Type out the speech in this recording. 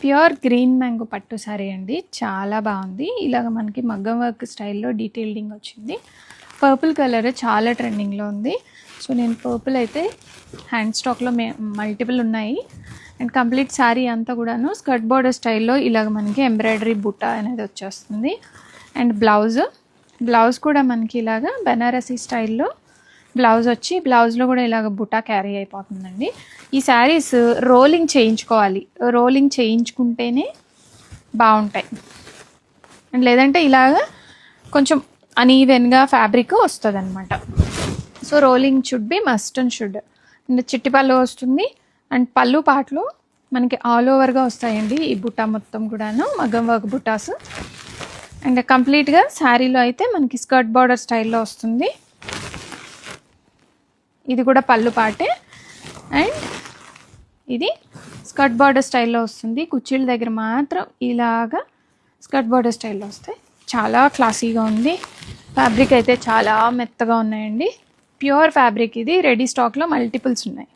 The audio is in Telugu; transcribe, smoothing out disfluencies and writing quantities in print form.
ప్యూర్ గ్రీన్ మ్యాంగో పట్టు సారీ అండి, చాలా బాగుంది. ఇలాగ మనకి మగ్గం వర్క్ స్టైల్లో డీటెయిలింగ్ వచ్చింది. పర్పుల్ కలర్ చాలా ట్రెండింగ్లో ఉంది. సో నేను పర్పుల్ అయితే హ్యాండ్ స్టాక్లో మల్టిపుల్ ఉన్నాయి. అండ్ కంప్లీట్ శారీ అంతా కూడాను స్కర్ట్ బార్డర్ స్టైల్లో ఇలాగ మనకి ఎంబ్రాయిడరీ బుట్ట అనేది వచ్చేస్తుంది. అండ్ బ్లౌజ్ కూడా మనకి ఇలాగ బెనారసీ స్టైల్లో బ్లౌజ్ వచ్చి బ్లౌజ్లో కూడా ఇలాగ బుటా క్యారీ అయిపోతుందండి. ఈ శారీస్ రోలింగ్ చేయించుకోవాలి, రోలింగ్ చేయించుకుంటేనే బాగుంటాయి. అండ్ లేదంటే ఇలాగ కొంచెం అన్ఈవెన్గా ఫ్యాబ్రిక్ వస్తుంది అనమాట. So rolling should be must and should. And చిట్టి పళ్ళు వస్తుంది. అండ్ పళ్ళు పాటలు మనకి ఆల్ ఓవర్గా వస్తాయండి ఈ బుట్ట మొత్తం కూడాను, మగ్గం వర్క్ బుటాస్. అండ్ కంప్లీట్గా శారీలో అయితే మనకి స్కర్ట్ బార్డర్ స్టైల్లో వస్తుంది. ఇది కూడా పళ్ళు పాటే. అండ్ ఇది స్కర్ట్ బార్డర్ స్టైల్లో వస్తుంది. కుర్చీల దగ్గర మాత్రం ఇలాగా స్కర్ట్ బార్డర్ స్టైల్లో వస్తాయి. చాలా క్లాసీగా ఉంది. ఫ్యాబ్రిక్ అయితే చాలా మెత్తగా ఉన్నాయండి. ప్యూర్ ఫ్యాబ్రిక్ ఇది. రెడీ స్టాక్లో మల్టిపుల్స్ ఉన్నాయి.